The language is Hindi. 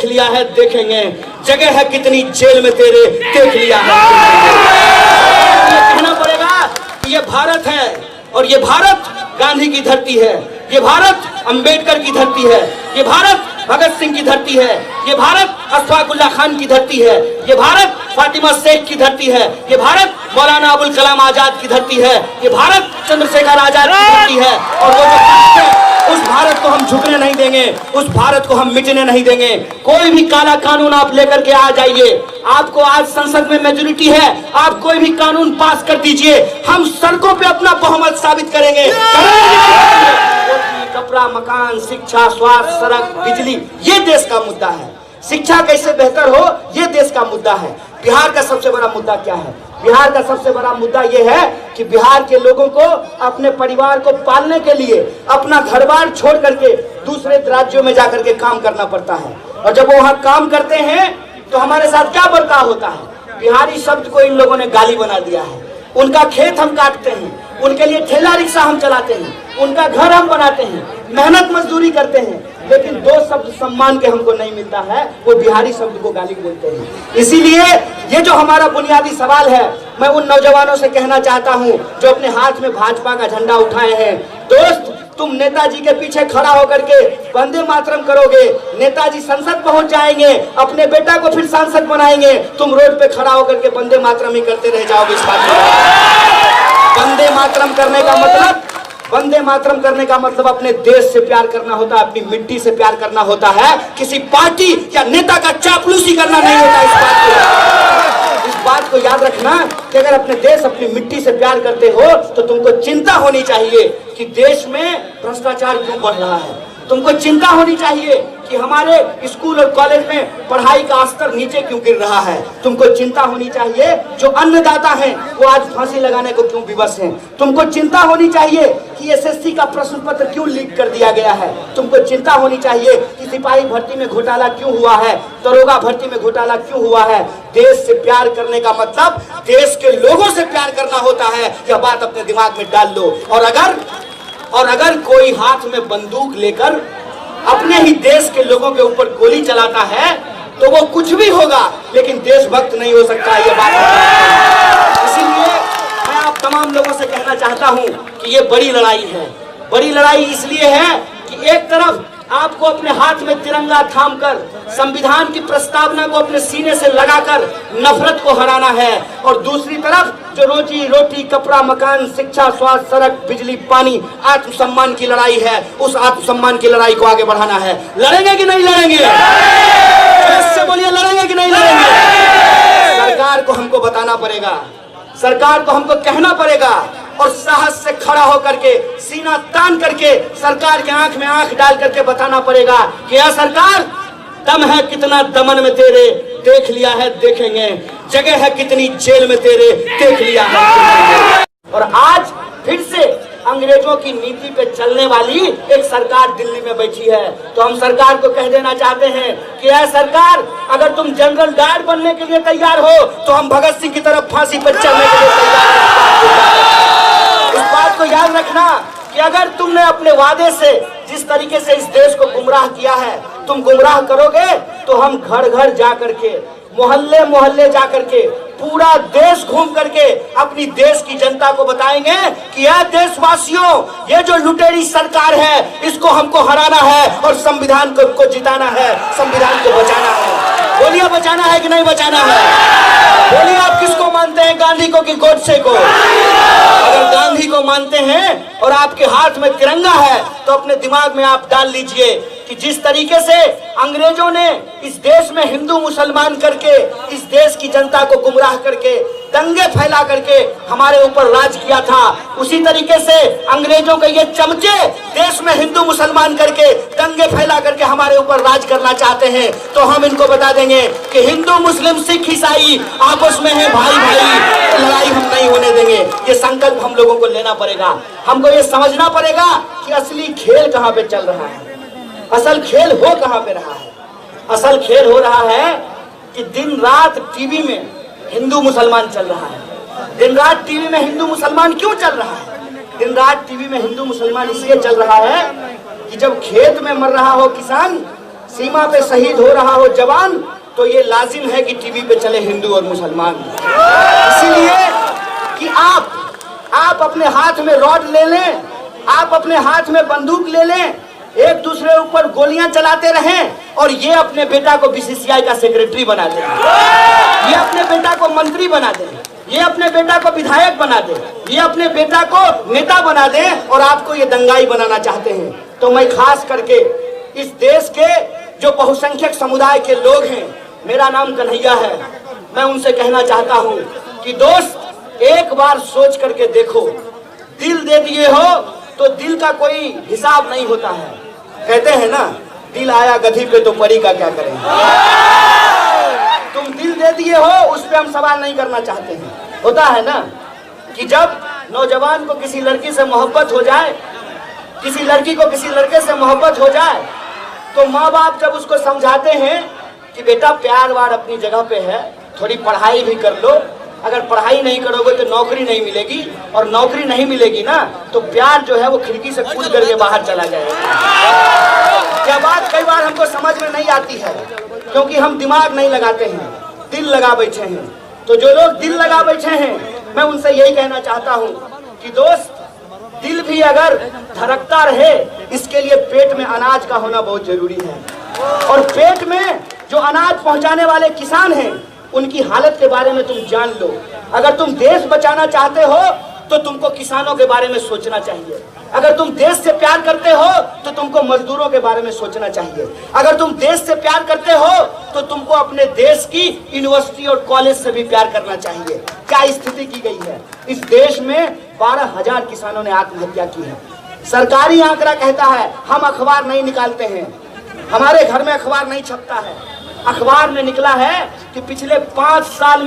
लिया है देखेंगे, जगह है कितनी जेल में तेरे, देख लिया है। कहना पड़ेगा कि ये भारत है और ये भारत गांधी की धरती है, ये भारत अंबेडकर की धरती है, ये भारत भगत सिंह की धरती है, ये भारत अशफाक उल्लाह खान की धरती है, ये भारत फातिमा शेख की धरती है, ये भारत मौलाना अबुल कलाम आजाद की धरती है, ये भारत चंद्रशेखर आजाद की धरती है। और वो जो कष्ट है उस भारत को हम झुकने नहीं देंगे, उस भारत को हम मिटने नहीं देंगे। कोई भी काला कानून आप लेकर के आ जाइए, आपको आज संसद में मेजोरिटी है, आप कोई भी कानून पास कर दीजिए, हम सड़कों पे अपना बहुमत साबित करेंगे। कपड़ा, मकान, शिक्षा, स्वास्थ्य, सड़क, बिजली, ये देश का मुद्दा है। शिक्षा कैसे बेहतर हो, ये देश का मुद्दा है। बिहार का सबसे बड़ा मुद्दा क्या है? बिहार का सबसे बड़ा मुद्दा यह है कि बिहार के लोगों को अपने परिवार को पालने के लिए अपना घर-बार छोड़ करके दूसरे राज्यों में जाकर के काम करना पड़ता है। और जब वो वहाँ काम करते हैं तो हमारे साथ क्या बर्ताव होता है? बिहारी शब्द को इन लोगों ने गाली बना दिया है। उनका खेत हम काटते हैं, उनके लिए ठेला रिक्शा हम चलाते हैं, उनका घर हम बनाते हैं, मेहनत मजदूरी करते हैं, लेकिन दो शब्द सम्मान के हमको नहीं मिलता है, वो बिहारी शब्द को गाली बोलते हैं। इसीलिए ये जो हमारा बुनियादी सवाल है, मैं उन नौजवानों से कहना चाहता हूँ जो अपने हाथ में भाजपा का झंडा उठाए हैं, दोस्त तुम नेताजी के पीछे खड़ा होकर के वंदे मातरम करोगे, नेताजी संसद पहुंच जाएंगे, अपने बेटा को फिर सांसद बनाएंगे, तुम रोड पे खड़ा होकर के वंदे मातरम ही करते रह जाओगे। इस बात में वंदे मातरम करने का मतलब, वंदे मातरम करने का मतलब अपने देश से प्यार करना होता है, अपनी मिट्टी से प्यार करना होता है, किसी पार्टी या नेता का चापलूसी करना नहीं होता। इस बात को याद रखना कि अगर अपने देश, अपनी मिट्टी से प्यार करते हो तो तुमको चिंता होनी चाहिए कि देश में भ्रष्टाचार क्यों बढ़ रहा है। तुमको चिंता होनी चाहिए कि हमारे स्कूल और कॉलेज में पढ़ाई का स्तर नीचे क्यों गिर रहा है। तुमको चिंता होनी चाहिए जो अन्नदाता हैं वो आज फांसी लगाने को क्यों विवश हैं। तुमको चिंता होनी चाहिए कि एसएससी का प्रश्न पत्र क्यों लीक कर दिया गया है। तुमको चिंता होनी चाहिए कि सिपाही भर्ती में घोटाला क्यों हुआ है, दरोगा भर्ती में घोटाला क्यों हुआ है। देश से प्यार करने का मतलब देश के लोगों से प्यार करना होता है, यह बात अपने दिमाग में डाल लो। और अगर कोई हाथ में बंदूक लेकर अपने ही देश के लोगों के ऊपर गोली चलाता है तो वो कुछ भी होगा लेकिन देशभक्त नहीं हो सकता, ये बात है। इसीलिए मैं आप तमाम लोगों से कहना चाहता हूं कि ये बड़ी लड़ाई है। बड़ी लड़ाई इसलिए है कि एक तरफ आपको अपने हाथ में तिरंगा थामकर संविधान की प्रस्तावना को अपने सीने से लगाकर नफरत को हराना है, और दूसरी तरफ जो रोजी रोटी, कपड़ा, मकान, शिक्षा, स्वास्थ्य, सड़क, बिजली, पानी, आत्मसम्मान की लड़ाई है, उस आत्मसम्मान की लड़ाई को आगे बढ़ाना है। लड़ेंगे कि नहीं लड़ेंगे? से बोलिए, लड़ेंगे कि नहीं लड़ेंगे? सरकार को हमको बताना पड़ेगा, सरकार को हमको कहना पड़ेगा और साहस से खड़ा होकर के, सीना तान करके सरकार के आंख में आंख डाल करके बताना पड़ेगा कि यह सरकार, दम है कितना दमन में तेरे, देख लिया है देखेंगे, जगह है कितनी जेल में तेरे, देख लिया है। और आज फिर से अंग्रेजों की नीति पे चलने वाली एक सरकार दिल्ली में बैठी है, तो हम सरकार को कह देना चाहते हैं कि यह सरकार, अगर तुम जनरल डायर बनने के लिए तैयार हो तो हम भगत सिंह की तरफ फांसी पर चलने के लिए तैयार हैं। इस बात को याद रखना कि अगर तुमने अपने वादे से जिस तरीके से इस देश को गुमराह किया है, तुम गुमराह करोगे तो हम घर घर जा करके, मोहल्ले मोहल्ले जा करके, पूरा देश घूम करके अपनी देश की जनता को बताएंगे कि यह देशवासियों, ये जो लुटेरी सरकार है इसको हमको हराना है और संविधान को जिताना है, संविधान को बचाना है। बोलिए, बचाना है कि नहीं बचाना है? बोलिए, आप किसको मानते हैं, गांधी को कि गोडसे को? अगर गांधी को मानते हैं और आपके हाथ में तिरंगा है तो अपने दिमाग में आप डाल लीजिए कि जिस तरीके से अंग्रेजों ने इस देश में हिंदू मुसलमान करके, इस देश की जनता को गुमराह करके, दंगे फैला करके हमारे ऊपर राज किया था, उसी तरीके से अंग्रेजों के ये चमचे देश में हिंदू मुसलमान करके, दंगे फैला करके हमारे ऊपर राज करना चाहते हैं। तो हम इनको बता देंगे कि हिंदू, मुस्लिम, सिख, ईसाई आपस में है भाई भाई, लड़ाई हम नहीं होने देंगे। ये संकल्प हम लोगों को लेना पड़ेगा। हमको ये समझना पड़ेगा कि असली खेल कहाँ पे चल रहा है, असल खेल हो कहाँ पे रहा है। असल खेल हो रहा है कि दिन रात टीवी में हिंदू मुसलमान चल रहा है। दिन रात टीवी में हिंदू मुसलमान क्यों चल रहा है? दिन रात टीवी में हिंदू मुसलमान इसलिए चल रहा है कि जब खेत में मर रहा हो किसान, सीमा पे शहीद हो रहा हो जवान, तो ये लाजिम है कि टीवी पे चले हिंदू और मुसलमान। इसीलिए कि आप अपने हाथ में रॉड ले लें, आप अपने हाथ में बंदूक ले लें, एक दूसरे ऊपर गोलियां चलाते रहें और ये अपने बेटा को बीसीसीआई का सेक्रेटरी बना दें, ये अपने बेटा को मंत्री बना दें, ये अपने बेटा को विधायक बना दे, ये अपने बेटा को नेता बना दे और आपको ये दंगाई बनाना चाहते हैं। तो मैं खास करके इस देश के जो बहुसंख्यक समुदाय के लोग हैं, मेरा नाम कन्हैया है, मैं उनसे कहना चाहता हूं कि दोस्त एक बार सोच करके देखो, दिल दे दिए हो तो दिल का कोई हिसाब नहीं होता है। कहते हैं ना, दिल आया गधी पे तो परी का क्या करें। तुम दिल दे दिए हो, उस पे हम सवाल नहीं करना चाहते हैं। होता है ना कि जब नौजवान को किसी लड़की से मोहब्बत हो जाए, किसी लड़की को किसी लड़के से मोहब्बत हो जाए, तो माँ बाप जब उसको समझाते हैं कि बेटा प्यार वार अपनी जगह पे है, थोड़ी पढ़ाई भी कर लो, अगर पढ़ाई नहीं करोगे तो नौकरी नहीं मिलेगी, और नौकरी नहीं मिलेगी ना तो प्यार जो है वो खिड़की से कूद करके बाहर चला जाएगा। यह बात कई बार हमको समझ में नहीं आती है, क्योंकि हम दिमाग नहीं लगाते हैं, दिल लगा बैठे हैं। तो जो लोग दिल लगा बैठे हैं, मैं उनसे यही कहना चाहता हूँ कि दोस्त, दिल भी अगर धड़कता रहे, इसके लिए पेट में अनाज का होना बहुत जरूरी है। और पेट में जो अनाज पहुंचाने वाले किसान हैं, उनकी हालत के बारे में तुम जान लो। अगर तुम देश बचाना चाहते हो तो तुमको किसानों के बारे में सोचना चाहिए। अगर तुम देश से प्यार करते हो तो तुमको मजदूरों के बारे में सोचना चाहिए। अगर तुम देश से प्यार करते हो तो तुमको अपने देश की यूनिवर्सिटी और कॉलेज से भी प्यार करना चाहिए। क्या स्थिति की गई है इस देश में, 12,000 किसानों ने आत्महत्या की है। सरकारी आंकड़ा कहता है, हम अखबार नहीं निकालते हैं, हमारे घर में अखबार नहीं छपता है, अखबार में निकला है कि पिछले 5 साल में